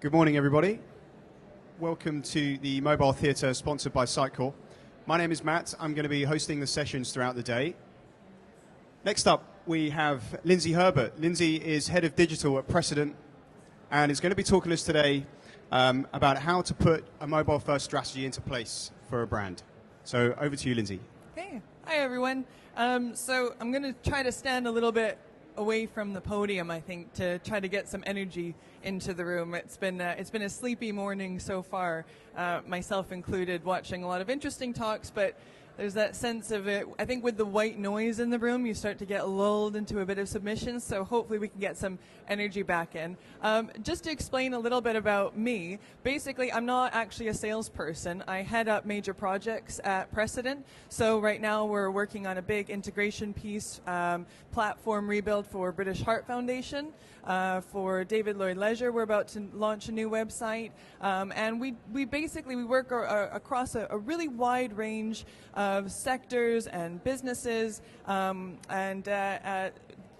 Good morning, everybody. Welcome to the Mobile Theatre sponsored by Sitecore. My name is Matt. I'm going to be hosting the sessions throughout the day. Next up, we have Lindsay Herbert. Lindsay is Head of Digital at Precedent and is going to be talking to us today about how to put a mobile-first strategy into place for a brand. So over to you, Lindsay. Okay. Hi, everyone. So I'm going to try to stand a little bit away from the podium, I think, to try to get some energy into the room. It's been a sleepy morning so far, myself included, watching a lot of interesting talks, but there's that sense of it. I think with the white noise in the room, you start to get lulled into a bit of submission, so hopefully we can get some energy back in. Just to explain a little bit about me, basically I'm not actually a salesperson. I head up major projects at Precedent, so right now we're working on a big integration piece, platform rebuild for British Heart Foundation. For David Lloyd Leisure, we're about to launch a new website, and we work across a really wide range of sectors and businesses,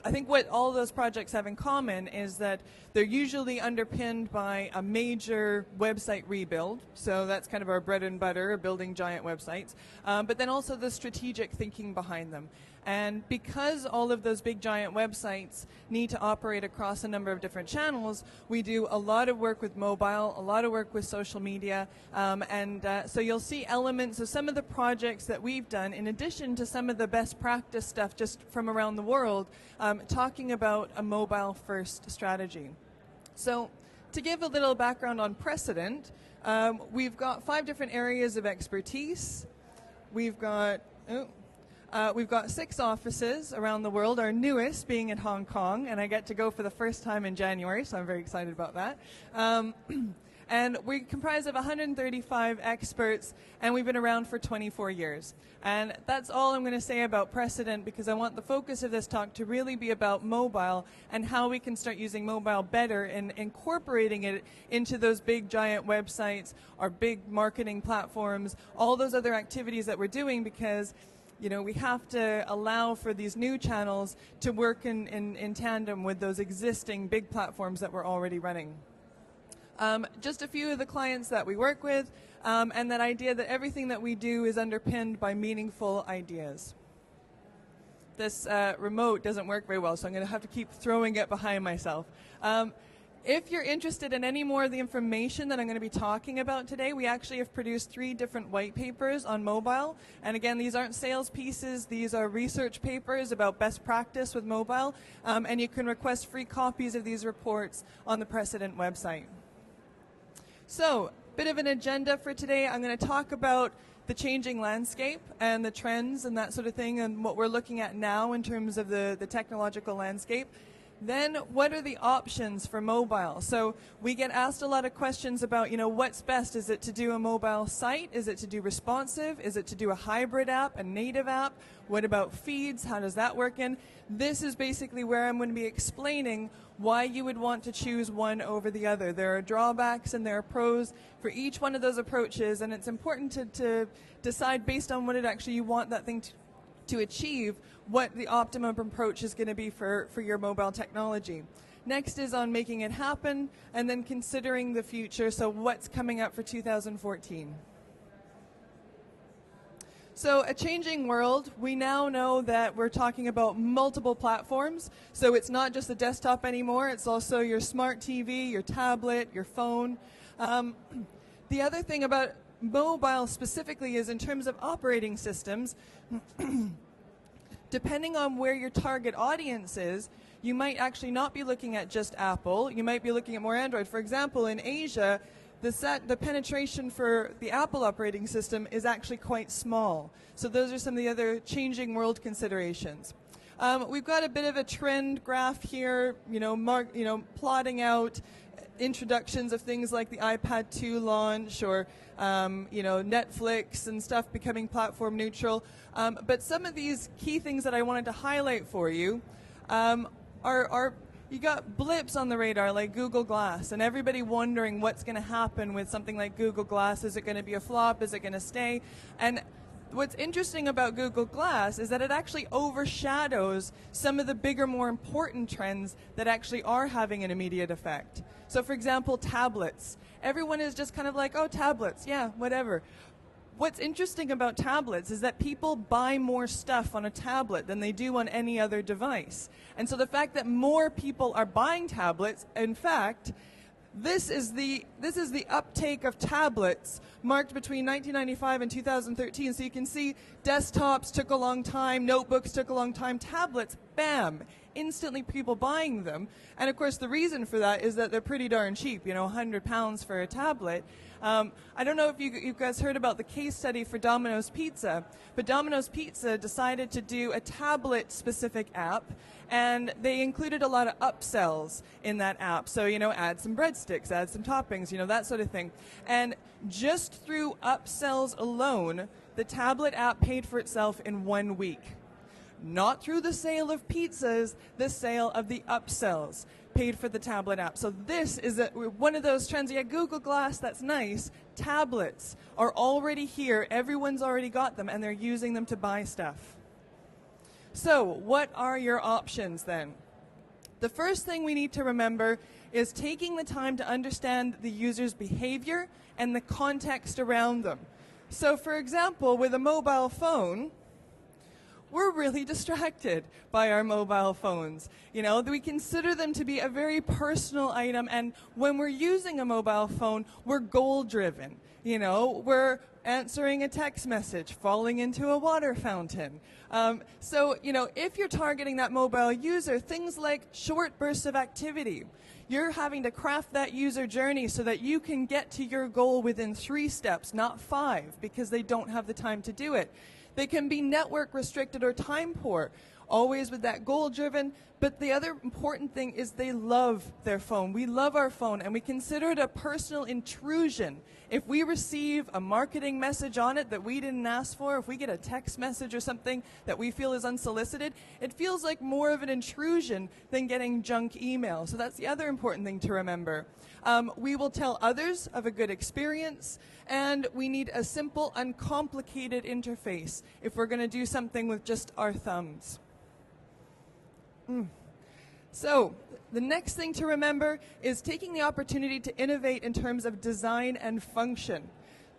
I think what all those projects have in common is that they're usually underpinned by a major website rebuild. So that's kind of our bread and butter, building giant websites. But then also the strategic thinking behind them. And because all of those big giant websites need to operate across a number of different channels, we do a lot of work with mobile, a lot of work with social media, so you'll see elements of some of the projects that we've done, in addition to some of the best practice stuff just from around the world, talking about a mobile-first strategy. So to give a little background on Precedent, we've got 5 different areas of expertise. We've got 6 offices around the world, our newest being in Hong Kong, and I get to go for the first time in January, so I'm very excited about that. And we comprise of 135 experts, and we've been around for 24 years. And that's all I'm going to say about Precedent, because I want the focus of this talk to really be about mobile and how we can start using mobile better and incorporating it into those big giant websites, our big marketing platforms, all those other activities that we're doing, because we have to allow for these new channels to work in tandem with those existing big platforms that we're already running. Just a few of the clients that we work with, and that idea that everything that we do is underpinned by meaningful ideas. This remote doesn't work very well, so I'm going to have to keep throwing it behind myself. If you're interested in any more of the information that I'm going to be talking about today, we actually have produced 3 different white papers on mobile. And again, these aren't sales pieces. These are research papers about best practice with mobile. And you can request free copies of these reports on the Precedent website. So, bit of an agenda for today. I'm going to talk about the changing landscape and the trends and that sort of thing, and what we're looking at now in terms of the technological landscape. Then, what are the options for mobile? So we get asked a lot of questions about, what's best? Is it to do a mobile site? Is it to do responsive? Is it to do a hybrid app, a native app? What about feeds? How does that work in? This is basically where I'm going to be explaining why you would want to choose one over the other. There are drawbacks and there are pros for each one of those approaches, and it's important to decide based on what it actually you want that thing to achieve, what the optimum approach is going to be for your mobile technology. Next is on making it happen, and then considering the future, so what's coming up for 2014. So a changing world, we now know that we're talking about multiple platforms, so it's not just the desktop anymore, it's also your smart TV, your tablet, your phone. The other thing about mobile specifically is in terms of operating systems, depending on where your target audience is, you might actually not be looking at just Apple. You might be looking at more Android. For example, in Asia, the penetration for the Apple operating system is actually quite small. So those are some of the other changing world considerations. We've got a bit of a trend graph here, plotting out introductions of things like the iPad 2 launch or Netflix and stuff becoming platform neutral. But some of these key things that I wanted to highlight for you are you got blips on the radar like Google Glass, and everybody wondering what's going to happen with something like Google Glass. Is it going to be a flop? Is it going to stay? And what's interesting about Google Glass is that it actually overshadows some of the bigger, more important trends that actually are having an immediate effect. So for example, tablets. Everyone is just kind of like, oh, tablets, yeah, whatever. What's interesting about tablets is that people buy more stuff on a tablet than they do on any other device. And so the fact that more people are buying tablets, in fact, this is the uptake of tablets marked between 1995 and 2013. So you can see desktops took a long time, notebooks took a long time, tablets, bam, instantly people buying them. And of course the reason for that is that they're pretty darn cheap, £100 for a tablet. I don't know if you guys heard about the case study for Domino's Pizza, but Domino's Pizza decided to do a tablet-specific app, and they included a lot of upsells in that app. So, add some breadsticks, add some toppings, that sort of thing. And just through upsells alone, the tablet app paid for itself in 1 week. Not through the sale of pizzas, the sale of the upsells paid for the tablet app. So this is one of those trends. Yeah, Google Glass, that's nice. Tablets are already here. Everyone's already got them, and they're using them to buy stuff. So what are your options then? The first thing we need to remember is taking the time to understand the user's behavior and the context around them. So for example, with a mobile phone, we're really distracted by our mobile phones. We consider them to be a very personal item, and when we're using a mobile phone, we're goal-driven. We're answering a text message, falling into a water fountain. So, if you're targeting that mobile user, things like short bursts of activity. You're having to craft that user journey so that you can get to your goal within 3 steps, not 5, because they don't have the time to do it. They can be network restricted or time poor, always with that goal driven. But the other important thing is they love their phone. We love our phone, and we consider it a personal intrusion. If we receive a marketing message on it that we didn't ask for, if we get a text message or something that we feel is unsolicited, it feels like more of an intrusion than getting junk email. So that's the other important thing to remember. We will tell others of a good experience, and we need a simple, uncomplicated interface if we're going to do something with just our thumbs. So the next thing to remember is taking the opportunity to innovate in terms of design and function.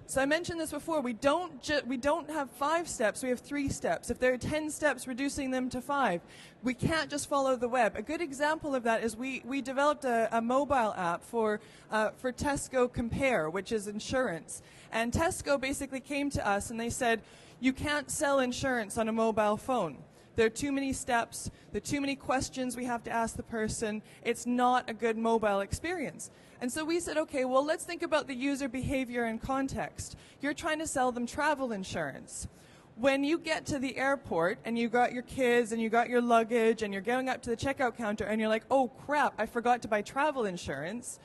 So I mentioned this before, we don't have 5 steps, we have 3 steps. If there are 10 steps, reducing them to 5. We can't just follow the web. A good example of that is we developed a mobile app for Tesco Compare, which is insurance. And Tesco basically came to us and they said, you can't sell insurance on a mobile phone. There are too many steps, there are too many questions we have to ask the person. It's not a good mobile experience. And so we said, okay, well, let's think about the user behavior and context. You're trying to sell them travel insurance. When you get to the airport and you got your kids and you got your luggage and you're going up to the checkout counter and you're like, oh crap, I forgot to buy travel insurance,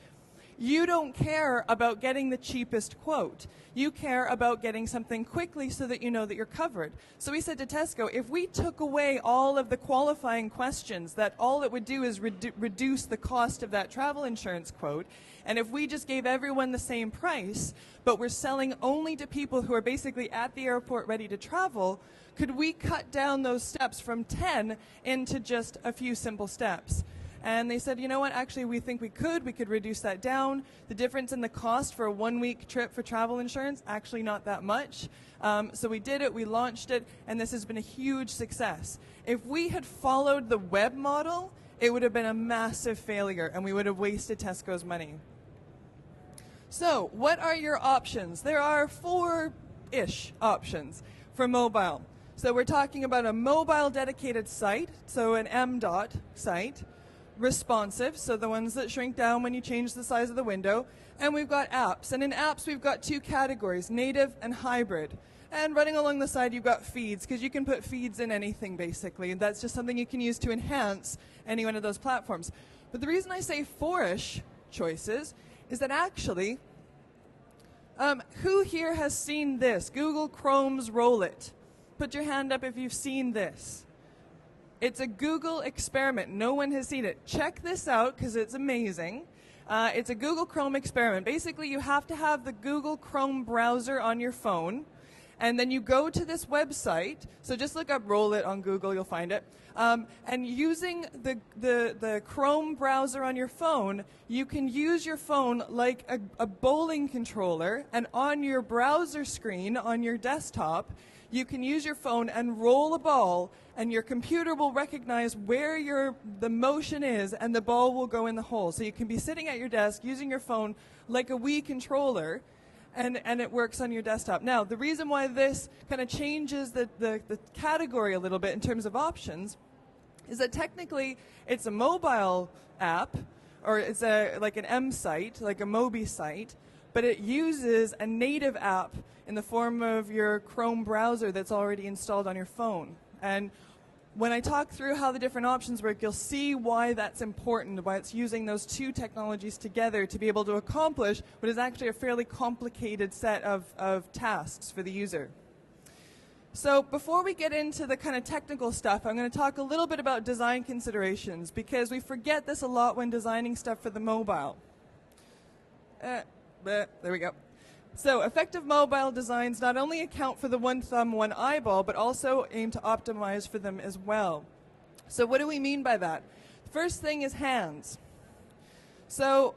you don't care about getting the cheapest quote. You care about getting something quickly so that you know that you're covered. So we said to Tesco, if we took away all of the qualifying questions, that all it would do is reduce the cost of that travel insurance quote, and if we just gave everyone the same price, but we're selling only to people who are basically at the airport ready to travel, could we cut down those steps from 10 into just a few simple steps? And they said, you know what, actually we think we could reduce that down. The difference in the cost for a 1-week trip for travel insurance, actually not that much. So we did it, we launched it, and this has been a huge success. If we had followed the web model, it would have been a massive failure and we would have wasted Tesco's money. So what are your options? There are 4-ish options for mobile. So we're talking about a mobile dedicated site, so an M.dot site. Responsive, so the ones that shrink down when you change the size of the window. And we've got apps. And in apps, we've got 2 categories, native and hybrid. And running along the side, you've got feeds, because you can put feeds in anything, basically. And that's just something you can use to enhance any one of those platforms. But the reason I say 4-ish choices is that actually, who here has seen this? Google Chrome's Roll It. Put your hand up if you've seen this. It's a Google experiment. No one has seen it. Check this out because it's amazing. It's a Google Chrome experiment. Basically, you have to have the Google Chrome browser on your phone, And then you go to this website. So just look up Roll It on Google, you'll find it. And using the Chrome browser on your phone, you can use your phone like a bowling controller, and on your browser screen on your desktop, you can use your phone and roll a ball, and your computer will recognize where the motion is, and the ball will go in the hole. So you can be sitting at your desk using your phone like a Wii controller, and it works on your desktop. Now, the reason why this kind of changes the category a little bit in terms of options is that technically it's a mobile app, or it's like an M site, like a Mobi site, but it uses a native app in the form of your Chrome browser that's already installed on your phone. And when I talk through how the different options work, you'll see why that's important, why it's using those two technologies together to be able to accomplish what is actually a fairly complicated set of tasks for the user. So before we get into the kind of technical stuff, I'm going to talk a little bit about design considerations, because we forget this a lot when designing stuff for the mobile. There we go. So effective mobile designs not only account for the one thumb, one eyeball, but also aim to optimize for them as well. So what do we mean by that? First thing is hands. So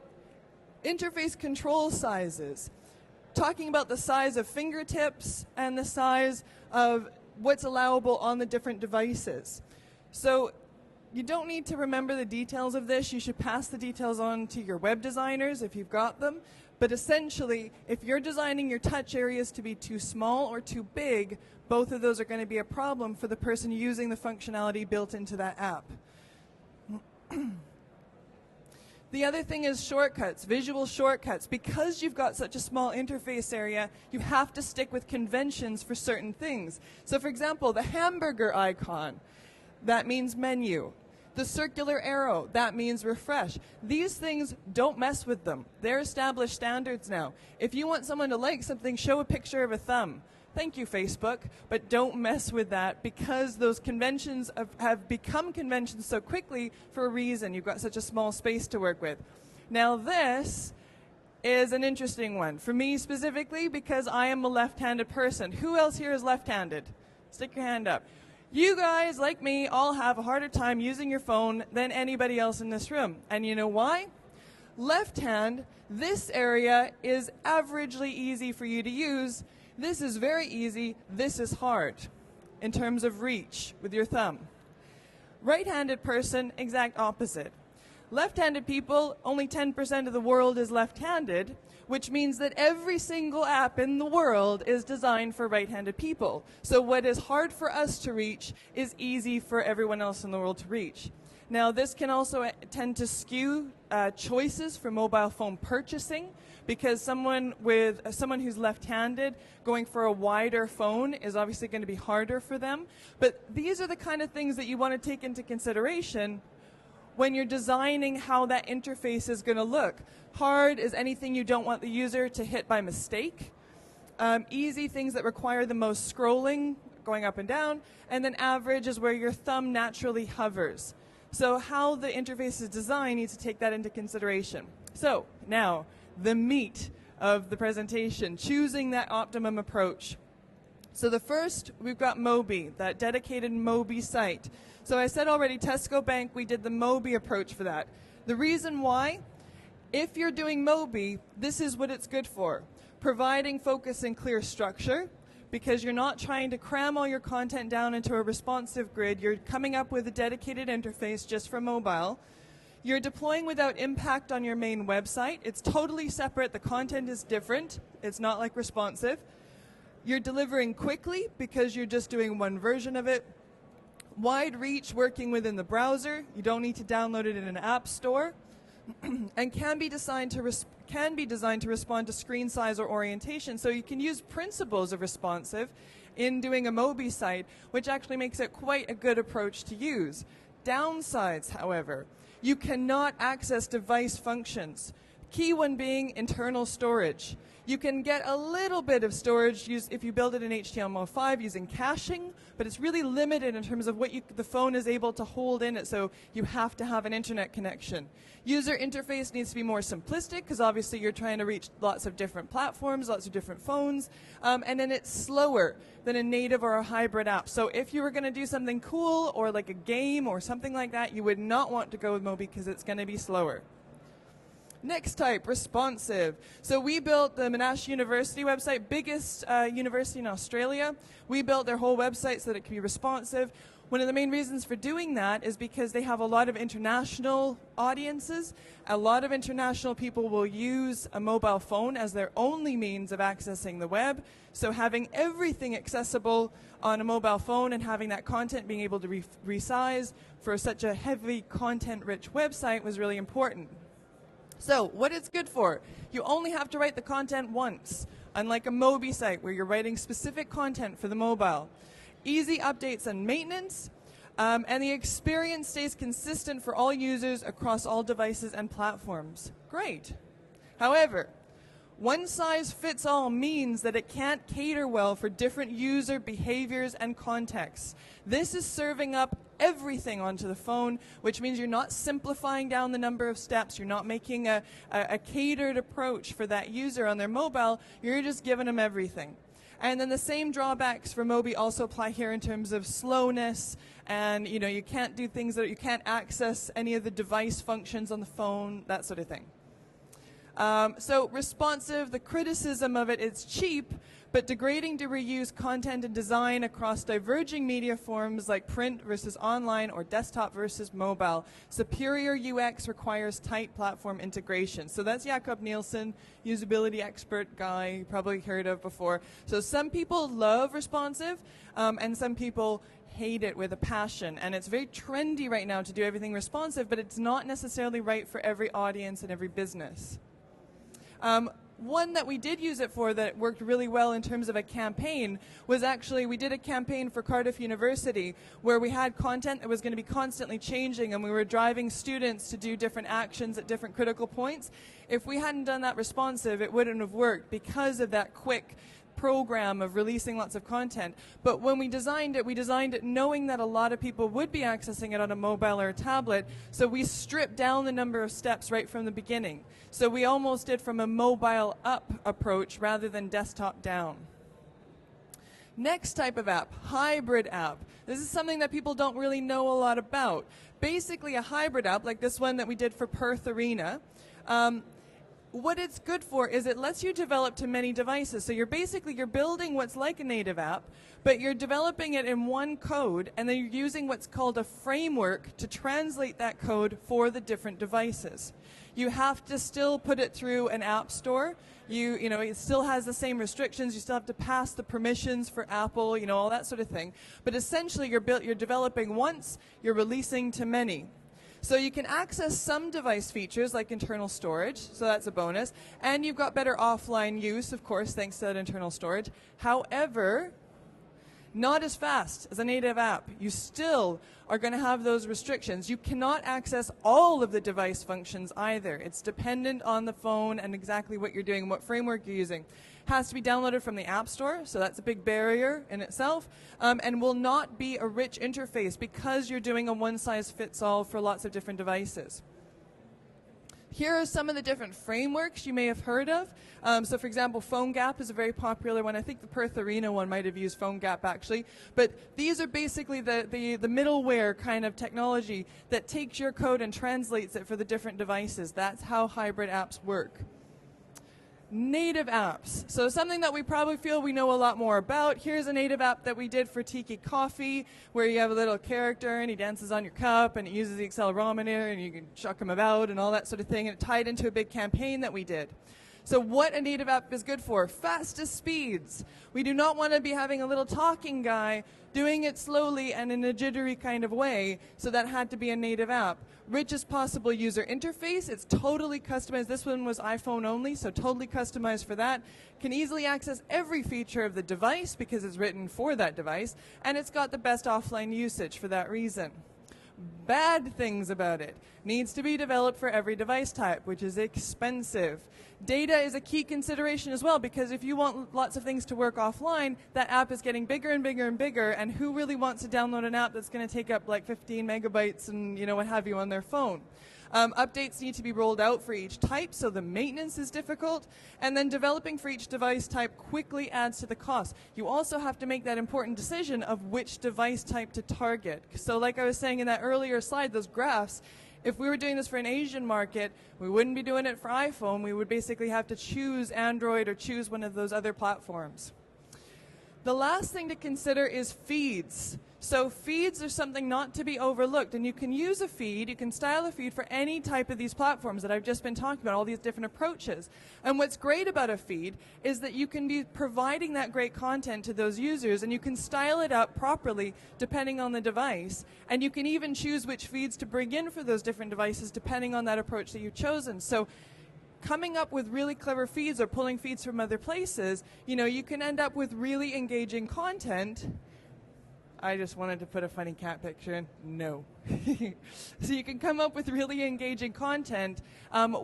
interface control sizes. Talking about the size of fingertips and the size of what's allowable on the different devices. So you don't need to remember the details of this. You should pass the details on to your web designers if you've got them. But essentially, if you're designing your touch areas to be too small or too big, both of those are going to be a problem for the person using the functionality built into that app. The other thing is shortcuts, visual shortcuts. Because you've got such a small interface area, you have to stick with conventions for certain things. So for example, the hamburger icon, that means menu. The circular arrow, that means refresh. These things, don't mess with them. They're established standards now. If you want someone to like something, show a picture of a thumb. Thank you, Facebook, but don't mess with that, because those conventions have become conventions so quickly for a reason. You've got such a small space to work with. Now this is an interesting one. For me specifically, because I am a left-handed person. Who else here is left-handed? Stick your hand up. You guys, like me, all have a harder time using your phone than anybody else in this room. And you know why? Left hand, this area is averagely easy for you to use. This is very easy. This is hard in terms of reach with your thumb. Right-handed person, exact opposite. Left-handed people, only 10% of the world is left-handed, which means that every single app in the world is designed for right-handed people. So what is hard for us to reach is easy for everyone else in the world to reach. Now, this can also tend to skew choices for mobile phone purchasing, because someone who's left-handed going for a wider phone is obviously going to be harder for them. But these are the kind of things that you want to take into consideration when you're designing how that interface is going to look. Hard is anything you don't want the user to hit by mistake. Easy, things that require the most scrolling, going up and down. And then average is where your thumb naturally hovers. So how the interface is designed needs to take that into consideration. So now, the meat of the presentation, choosing that optimum approach. So the first, we've got Mobi, that dedicated Mobi site. So I said already, Tesco Bank, we did the Mobi approach for that. The reason why, if you're doing Mobi, this is what it's good for. Providing focus and clear structure, because you're not trying to cram all your content down into a responsive grid. You're coming up with a dedicated interface just for mobile. You're deploying without impact on your main website. It's totally separate. The content is different. It's not like responsive. You're delivering quickly because you're just doing one version of it. Wide reach, working within the browser. You don't need to download it in an app store. And can be designed to respond to screen size or orientation. So you can use principles of responsive in doing a Mobi site, which actually makes it quite a good approach to use. Downsides, however, you cannot access device functions. Key one being internal storage. You can get a little bit of storage if you build it in HTML5 using caching, but it's really limited in terms of what the phone is able to hold in it, so you have to have an internet connection. User interface needs to be more simplistic because obviously you're trying to reach lots of different platforms, lots of different phones, and then it's slower than a native or a hybrid app. So if you were going to do something cool or like a game or something like that, you would not want to go with Mobi because it's going to be slower. Next type, responsive. So we built the Monash University website, biggest university in Australia. We built their whole website so that it can be responsive. One of the main reasons for doing that is because they have a lot of international audiences. A lot of international people will use a mobile phone as their only means of accessing the web. So having everything accessible on a mobile phone and having that content being able to resize for such a heavy content-rich website was really important. So what it's good for, you only have to write the content once, unlike a Mobi site where you're writing specific content for the mobile. Easy updates and maintenance, and the experience stays consistent for all users across all devices and platforms. Great. However, one size fits all means that it can't cater well for different user behaviors and contexts. This is serving up everything onto the phone, which means you're not simplifying down the number of steps, you're not making a catered approach for that user on their mobile, you're just giving them everything. And then the same drawbacks for Mobi also apply here in terms of slowness, and you can't do things that you can't access any of the device functions on the phone, that sort of thing. So responsive, the criticism of it, it's cheap, but degrading to reuse content and design across diverging media forms like print versus online or desktop versus mobile. Superior UX requires tight platform integration. So that's Jakob Nielsen, usability expert guy you probably heard of before. So some people love responsive, and some people hate it with a passion. And it's very trendy right now to do everything responsive, but it's not necessarily right for every audience and every business. One that we did use it for that worked really well in terms of a campaign was actually we did a campaign for Cardiff University where we had content that was going to be constantly changing, and we were driving students to do different actions at different critical points. If we hadn't done that responsive, it wouldn't have worked because of that quick program of releasing lots of content. But when we designed it knowing that a lot of people would be accessing it on a mobile or a tablet, so we stripped down the number of steps right from the beginning. So we almost did from a mobile up approach rather than desktop down. Next type of app, hybrid app. This is something that people don't really know a lot about. Basically a hybrid app, like this one that we did for Perth Arena, what it's good for is it lets you develop to many devices. So you're building what's like a native app, but you're developing it in one code, and then you're using what's called a framework to translate that code for the different devices. You have to still put it through an app store. It still has the same restrictions. You still have to pass the permissions for Apple, all that sort of thing. But essentially, you're developing once, you're releasing to many. So you can access some device features like internal storage, so that's a bonus. And you've got better offline use, of course, thanks to that internal storage. However, not as fast as a native app. You still are going to have those restrictions. You cannot access all of the device functions either. It's dependent on the phone and exactly what you're doing and what framework you're using. Has to be downloaded from the App Store, so that's a big barrier in itself, and will not be a rich interface because you're doing a one-size-fits-all for lots of different devices. Here are some of the different frameworks you may have heard of. So for example, PhoneGap is a very popular one. I think the Perth Arena one might have used PhoneGap actually. But these are basically the middleware kind of technology that takes your code and translates it for the different devices. That's how hybrid apps work. Native apps. So something that we probably feel we know a lot more about. Here's a native app that we did for Tiki Coffee, where you have a little character and he dances on your cup and it uses the accelerometer and you can chuck him about and all that sort of thing. And it tied into a big campaign that we did. So what a native app is good for? Fastest speeds. We do not want to be having a little talking guy doing it slowly and in a jittery kind of way, so that had to be a native app. Richest possible user interface. It's totally customized. This one was iPhone only, so totally customized for that. Can easily access every feature of the device because it's written for that device, and it's got the best offline usage for that reason. Bad things about it. Needs to be developed for every device type, which is expensive. Data is a key consideration as well, because if you want lots of things to work offline, that app is getting bigger and bigger and bigger, and who really wants to download an app that's going to take up like 15 megabytes and what have you on their phone? Updates need to be rolled out for each type, so the maintenance is difficult. And then developing for each device type quickly adds to the cost. You also have to make that important decision of which device type to target. So like I was saying in that earlier slide, those graphs, if we were doing this for an Asian market, we wouldn't be doing it for iPhone. We would basically have to choose Android or choose one of those other platforms. The last thing to consider is feeds. So feeds are something not to be overlooked, and you can use a feed, you can style a feed for any type of these platforms that I've just been talking about, all these different approaches. And what's great about a feed is that you can be providing that great content to those users, and you can style it up properly depending on the device, and you can even choose which feeds to bring in for those different devices depending on that approach that you've chosen. So coming up with really clever feeds or pulling feeds from other places, you can end up with really engaging content. I just wanted to put a funny cat picture in. No. So you can come up with really engaging content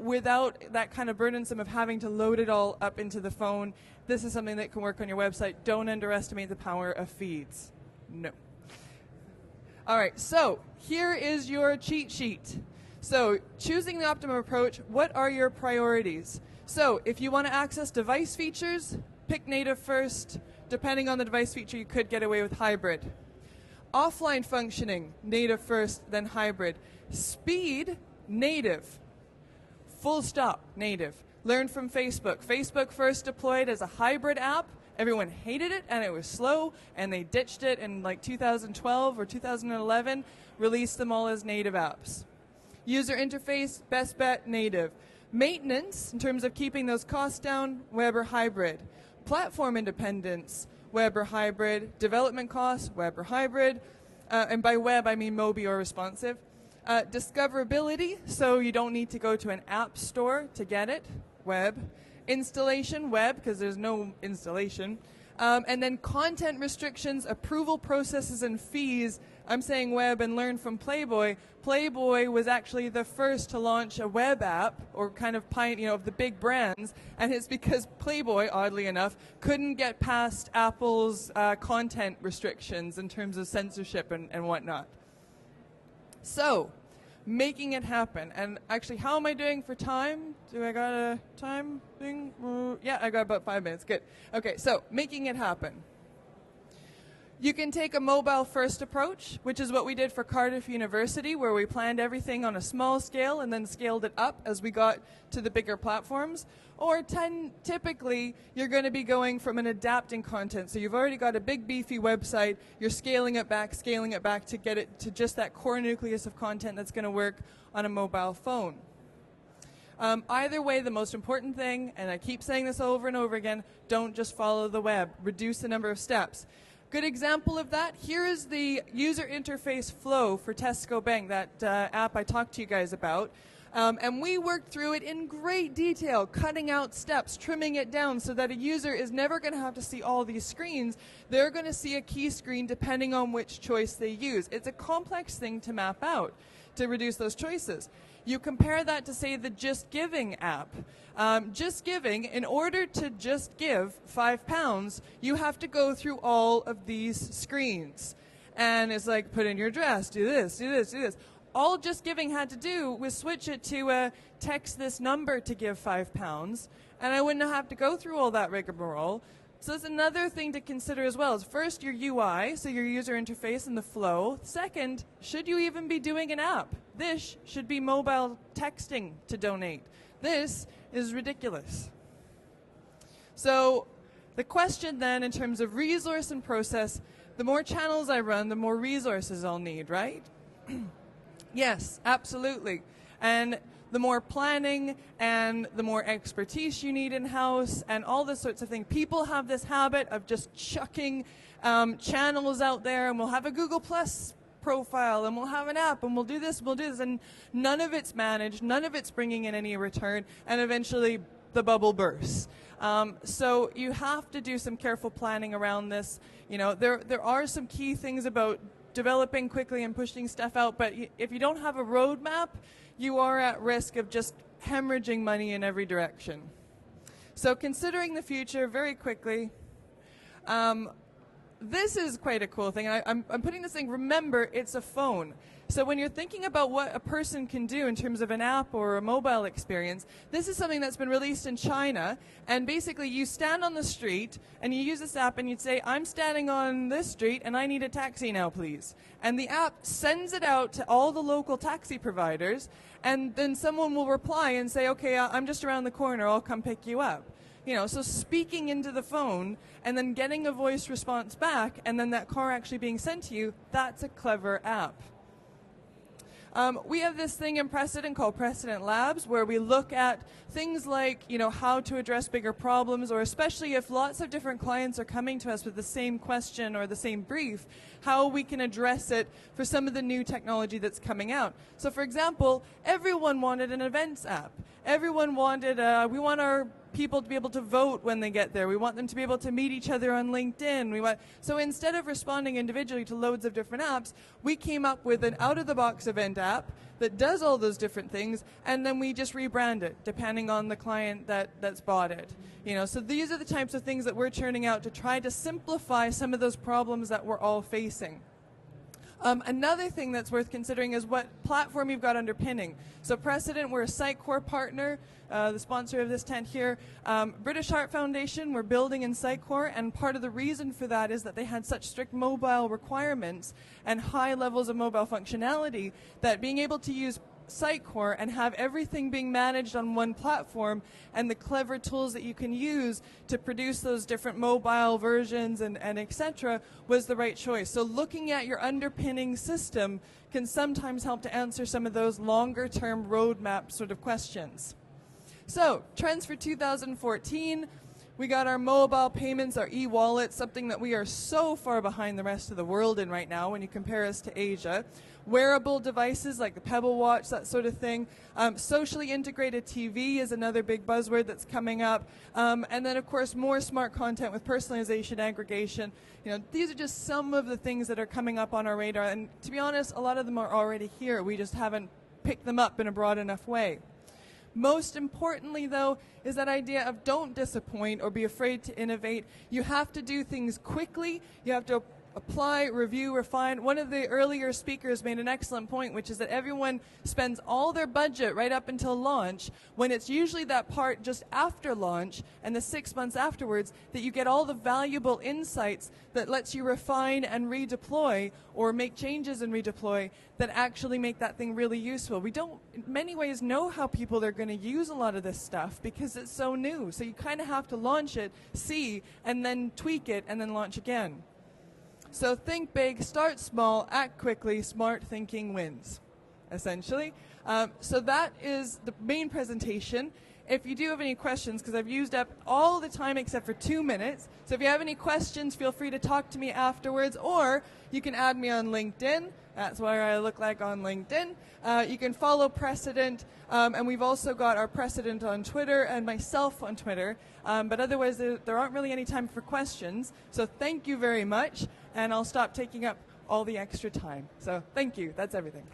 without that kind of burdensome of having to load it all up into the phone. This is something that can work on your website. Don't underestimate the power of feeds. No. All right, so here is your cheat sheet. So choosing the optimum approach, what are your priorities? So if you want to access device features, pick native first. Depending on the device feature, you could get away with hybrid. Offline functioning, native first, then hybrid. Speed, native. Full stop, native. Learn from Facebook. Facebook first deployed as a hybrid app. Everyone hated it, and it was slow, and they ditched it in like 2012 or 2011, released them all as native apps. User interface, best bet, native. Maintenance, in terms of keeping those costs down, web or hybrid. Platform independence, web or hybrid. Development costs, web or hybrid. And by web, I mean Mobi or responsive. Discoverability, so you don't need to go to an app store to get it, web. Installation, web, because there's no installation. And then content restrictions, approval processes, and fees. I'm saying web and learn from Playboy. Playboy was actually the first to launch a web app, or kind of of the big brands, and it's because Playboy, oddly enough, couldn't get past Apple's content restrictions in terms of censorship and whatnot. So, making it happen. And actually, how am I doing for time? Do I got a time thing? Yeah, I got about 5 minutes. Good. Okay, so making it happen. You can take a mobile-first approach, which is what we did for Cardiff University, where we planned everything on a small scale and then scaled it up as we got to the bigger platforms. Or typically, you're going to be going from an adapting content. So you've already got a big, beefy website. You're scaling it back to get it to just that core nucleus of content that's going to work on a mobile phone. Either way, the most important thing, and I keep saying this over and over again, don't just follow the web. Reduce the number of steps. Good example of that, here is the user interface flow for Tesco Bank, that app I talked to you guys about. And we worked through it in great detail, cutting out steps, trimming it down so that a user is never going to have to see all these screens. They're going to see a key screen depending on which choice they use. It's a complex thing to map out to reduce those choices. You compare that to, say, the Just Giving app. Just Giving, in order to just give £5, you have to go through all of these screens. And it's like, put in your address, do this, do this, do this. All Just Giving had to do was switch it to text this number to give £5, and I wouldn't have to go through all that rigmarole. So that's another thing to consider as well. Is first, your UI, so your user interface and the flow. Second, should you even be doing an app? This should be mobile texting to donate. This is ridiculous. So the question then, in terms of resource and process, the more channels I run, the more resources I'll need, right? Yes, absolutely. And the more planning and the more expertise you need in-house and all this sorts of things. People have this habit of just chucking channels out there, and we'll have a Google Plus profile, and we'll have an app, and we'll do this, and none of it's managed, none of it's bringing in any return, and eventually the bubble bursts. So you have to do some careful planning around this. You know, there are some key things about developing quickly and pushing stuff out, but if you don't have a roadmap, you are at risk of just hemorrhaging money in every direction. So considering the future very quickly, this is quite a cool thing. I'm putting this thing, remember, it's a phone. So when you're thinking about what a person can do in terms of an app or a mobile experience, this is something that's been released in China. And basically you stand on the street and you use this app and you'd say, I'm standing on this street and I need a taxi now, please. And the app sends it out to all the local taxi providers. And then someone will reply and say, okay, I'm just around the corner, I'll come pick you up. You know, so speaking into the phone and then getting a voice response back and then that car actually being sent to you, that's a clever app. We have this thing in Precedent called Precedent Labs where we look at things like, you know, how to address bigger problems, or especially if lots of different clients are coming to us with the same question or the same brief, how we can address it for some of the new technology that's coming out. So for example, everyone wanted an events app. Everyone wanted, we want our people to be able to vote when they get there. We want them to be able to meet each other on LinkedIn. So instead of responding individually to loads of different apps, we came up with an out-of-the-box event app that does all those different things, and then we just rebrand it depending on the client that's bought it. You know, so these are the types of things that we're churning out to try to simplify some of those problems that we're all facing. Another thing that's worth considering is what platform you've got underpinning. So Precedent, we're a Sitecore partner, the sponsor of this tent here. British Heart Foundation, we're building in Sitecore, and part of the reason for that is that they had such strict mobile requirements and high levels of mobile functionality that being able to use Sitecore and have everything being managed on one platform and the clever tools that you can use to produce those different mobile versions and etc. was the right choice. So looking at your underpinning system can sometimes help to answer some of those longer term roadmap sort of questions. So trends for 2014. We got our mobile payments, our e-wallets, something that we are so far behind the rest of the world in right now when you compare us to Asia. Wearable devices like the Pebble Watch, that sort of thing. Socially integrated TV is another big buzzword that's coming up. And then, of course, more smart content with personalization, aggregation. You know, these are just some of the things that are coming up on our radar. And to be honest, a lot of them are already here. We just haven't picked them up in a broad enough way. Most importantly, though, is that idea of don't disappoint or be afraid to innovate. You have to do things quickly. You have to apply, review, refine. One of the earlier speakers made an excellent point, which is that everyone spends all their budget right up until launch, when it's usually that part just after launch and the 6 months afterwards that you get all the valuable insights that lets you refine and redeploy or make changes and redeploy that actually make that thing really useful. We don't, in many ways, know how people are going to use a lot of this stuff because it's so new. So you kind of have to launch it, see, and then tweak it, and then launch again. So think big, start small, act quickly, smart thinking wins, essentially. So that is the main presentation. If you do have any questions, because I've used up all the time except for 2 minutes, so if you have any questions, feel free to talk to me afterwards, or you can add me on LinkedIn. That's where I look like on LinkedIn. You can follow Precedent, and we've also got our Precedent on Twitter and myself on Twitter. But otherwise, there aren't really any time for questions. So thank you very much, and I'll stop taking up all the extra time. So thank you. That's everything.